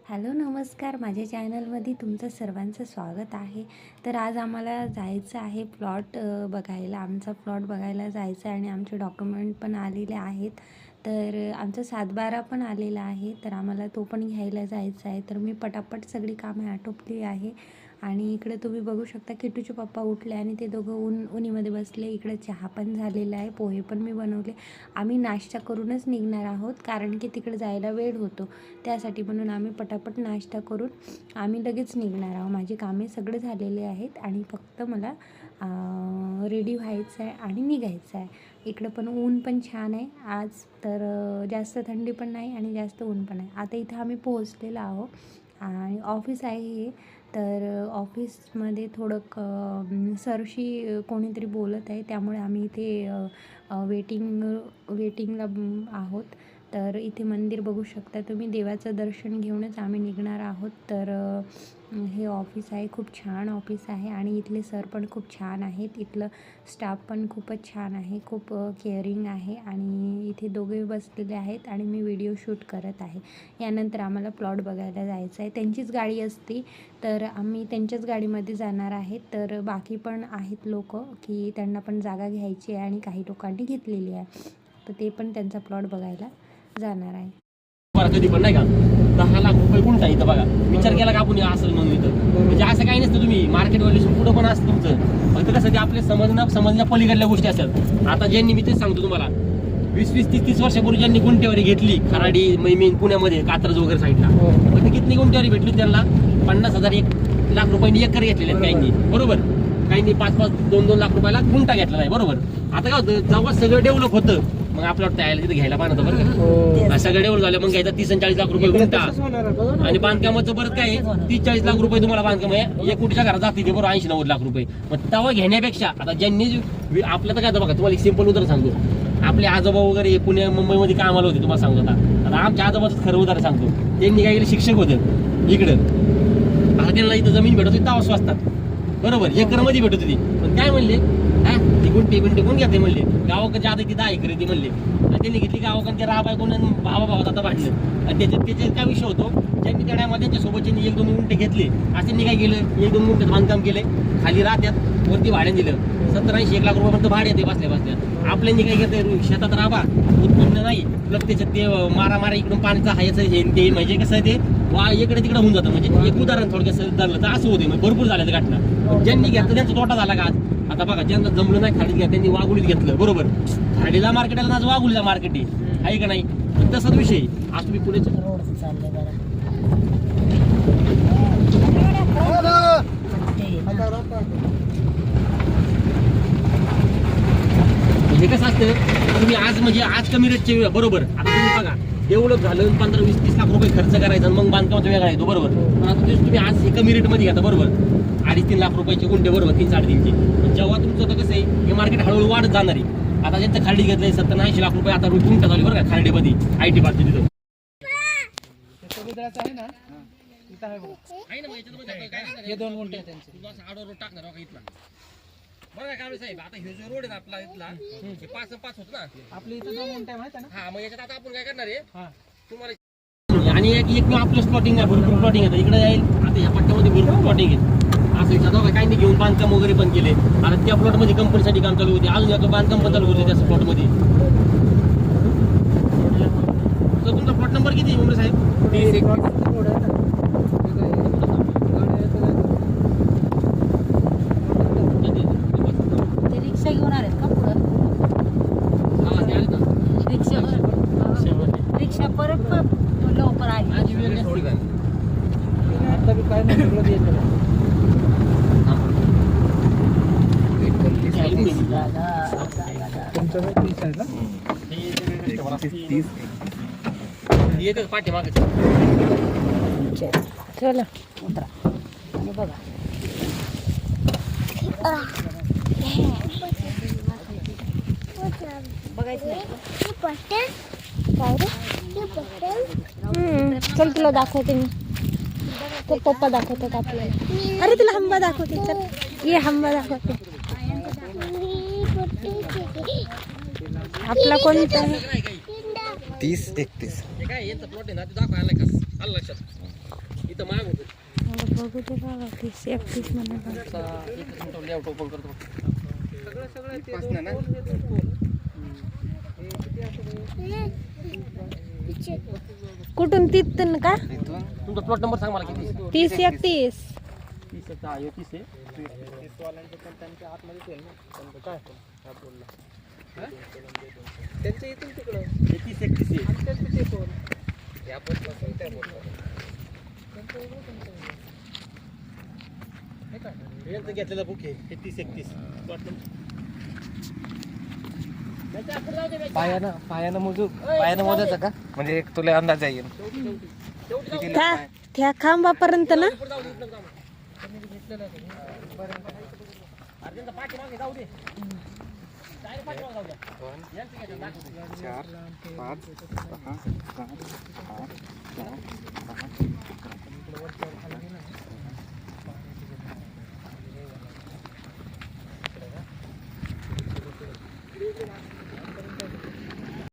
Hello नमस्कार, माझ्या चॅनलमध्ये तुमचं सर्वांचं स्वागत आहे. तर आज आम्हाला जायचं आहे प्लॉट बघायला. आमचा प्लॉट बघायला जायचं आहे आणि आमचे डॉक्युमेंट पण आलेले आहेत. तर आमचा 7/12 पण आलेला आहे, तर आम्हाला तो पण घ्यायला जायचा आहे. तर मी पटापट सगळी कामे आटोपली आहे आणि इकडे तुम्ही बघू शकता किटूचे पप्पा उठले आणि ते दोघं उन्हीमध्ये बसले. इकडे चहा पण झालेला आहे, पोहे पण मी बनवले. आम्ही नाश्ता करूनच निघणार आहोत कारण की तिकडे जायला वेळ होतो, त्यासाठी म्हणून आम्ही पटापट नाश्ता करून आम्ही लगेच निघणार आहोत. माझी कामे सगळे झालेले आहेत आणि फक्त मला रेडी व्हायचं आहे आणि निघायचं आहे. इकडं पण ऊन पण छान आहे आज, तर जास्त थंडी पण नाही आणि जास्त ऊन पण नाही. आता इथं आम्ही पोहोचलेलो आहोत आणि ऑफिस आहे हे. तर ऑफिसमध्ये थोडं सरशी कोणीतरी बोलत आहे, त्यामुळे आम्ही इथे वेटिंगला आहोत. तर इथे मंदिर बघू शकता तुम्ही, देवाचं दर्शन घेऊनच आम्ही निघणार आहोत. तर हे ऑफिस आहे, खूप छान ऑफिस आहे आणि इथले सर पण खूप छान आहेत. इथलं स्टाफ पण खूपच छान आहे, खूप केअरिंग आहे आणि इथे दोघे बसलेले आहेत आणि मी व्हिडिओ शूट करत आहे. यानंतर आम्हाला प्लॉट बघायला जायचं आहे. त्यांचीच गाडी असते, तर आम्ही त्यांच्याच गाडीमध्ये जाणार आहेत. तर बाकी पण आहेत लोक की त्यांना पण जागा घ्यायची आहे आणि काही लोकांनी घेतलेली आहे, तर ते पण त्यांचा प्लॉट बघायला जाणार आहे. कधी पण नाही का 10 लाख रुपये गुंठा इथं बघा. विचार केला का आपण असं म्हणून इथं म्हणजे असं काही नसतं. तुम्ही मार्केट व्हॅल्यूशन पुढं पण असतं तुमचं, फक्त कसं ते आपले समजण्या पलीकडल्या गोष्टी असतात. आता ज्यांनी मी तेच सांगतो तुम्हाला 20-30 वर्षापूर्वी ज्यांनी गुंठेवारी घेतली, खराडी मैमीन पुण्यामध्ये कात्रज वगैरे साईडला, पण किती गुंठेवारी भेटली त्यांना 50,000 1 लाख रुपयांनी एकर घेतलेले आहेत काहींनी, बरोबर. काहींनी 5-5, 2-2 लाख रुपयाला गुंठा घेतला नाही, बरोबर. आता काय होतं, जेव्हा सगळं डेव्हलप होतं मग आपल्याला तयार तिथे घ्यायला पाहिजे बरं का. सगळं डेव्हलप झालं मग घ्यायचा 30-40 लाख रुपये गुंठा आणि बांधकामाचं परत काय 30-40 लाख रुपये तुम्हाला बांधकाम आहे 1 कोटीच्या घरात जाते ते, बरोबर. 80-90 लाख रुपये. मग तेव्हा घेण्यापेक्षा आता ज्यांनी आपलं तर काय बघा, तुम्हाला एक सिंपल उदाहरण सांगतो. आपले आजोबा वगैरे पुणे मुंबईमध्ये कामाला होते, तुम्हाला सांगतो. आता आमच्या आजोबाचं खरं उदाहरण सांगतो. त्यांनी काय केलं, शिक्षक होतं इकडं. आता त्यांना इथं जमीन भेटत होती तेव्हा स्वस्तात, बरोबर, एकरमध्ये भेटत होती. पण काय म्हणले, ती गुंठे कोण घेते म्हणले, गावाकडे आता ती 10 एकर ती म्हणले. आणि त्यांनी घेतली गावाकडे राबाय कोण भावाभावात आता भांडलं. आणि त्याच्यात काय विषय होतो, ज्यांनी त्या टायमात त्यांच्या सोबतच्यांनी 1-2 गुंठे घेतले, असं त्यांनी काय केलं, 1-2 गुंठ्यात बांधकाम केले, खाली राहत्यात, वरती भाड्याने दिलं. 70-80 लाख रुपयापर्यंत भाडे येते बसल्या. आपल्यानी काय घेतलं, शेतात राबा, उत्पन्न नाही, प्लस त्याच्यात ते मारा इकडून पाण्याचा हायचं हे ते, म्हणजे कसं आहे ते इकडे तिकडे होऊन जातं. म्हणजे एक उदाहरण थोडक्यात धरलं तर असं होते. म्हणजे भरपूर झालं घटना. ज्यांनी घेतलं त्यांचा तोटा झाला का आज. आता बघा, ज्यांना जमलं नाही खाडीत घ्या, त्यांनी वाघुलीत घेतलं, बरोबर. खाडीला मार्केट आलं, आज वाघुलीला मार्केट आहे का नाही. तसाच विषय आज तुम्ही पुढे हे कसं असतं, तुम्ही आज म्हणजे आज कमी रेटचे, बरोबर. आता तुम्ही बघा, डेव्हलप झालं 15-20-30 लाख रुपये खर्च करायचा आणि मग बांधकामाचा वेगळा येतो, बरोबर. पण आता तुम्ही आज हे कमी रेटमध्ये घेता, बरोबर. 2.5-3 लाख रुपयाचे गुंठे, बरोबर, 3-3.5चे. जेव्हा तुमचं तर कसं आहे, हे मार्केट हळूहळू वाढत जाणार आहे. आता ज्यांचं खारडी घेतलंय 70-80 लाख रुपये आता गुंठा झाली, बरं का, खारडीमध्ये IT पार्क तिथं आहे ना. हे 2 गुंठे त्यांचे टाकणार इथला, बरं का साहेब. आता हे जो रोड आहे आपला इथला, हे 5-5 होत ना, आपल्या इथं 2 गुंठे माहिती आहे ना. हा, मग याच्यात आता आपण काय करणार आहे, तुम्हाला आणि एक आपलं प्लॉटिंग आहे, भरपूर प्लॉटिंग आहे इकडे जाईल. आता ह्या पट्ट्यामध्ये भरपूर प्लॉटिंग आहे. असं इच्छा काही नाही घेऊन बांधकाम वगैरे पण केले. आता त्या प्लॉटमध्ये कंपनीसाठी काम चालू होते, अजून एक बांधकाम पण चालू होते त्या प्लॉटमध्ये. तर तुमचा प्लॉट नंबर किती आहे साहेब? 30. रिक्षा घेऊन आलेत का पुढं? रिक्षा परत लवकर आली. आता काय नाही पाठी मागे. चला उतरा आणि बघा. बघायचं चल, तुला दाखवते मी. तो पप्पा दाखवतात आपल्याला. अरे तुला हंबा दाखवते, चल ये हंबा दाखवते. आपला कोणता आहे? 30-31. काय यांचा प्लॉट आहे ना, ते दाखवायला लक्षात. इथं माग होतं. बघू दे बाबा 30-31 म्हणाला. एकच मिनिट लेआउट ओपन करतो. कुठून तिथून का? तुमचा प्लॉट नंबर सांग मला किती? 30-31. 30 आहे. हा, हे 30 आहे. त्यांच्या इथून तिकडं हे 30-31 आहे. यांचं घेतलेलं बुक आहे हे 30-31 प्लॉट नंबर. पायानं मोजायचं का म्हणजे एक तुला अंदाज येईल त्या खांबापर्यंत ना. अर्जंट पाठीमागे जाऊ दे. डायरेक्ट पाठीमागे जाऊ द्या. यांचं घेतलं दाखवू दे. 4 5 6 7 8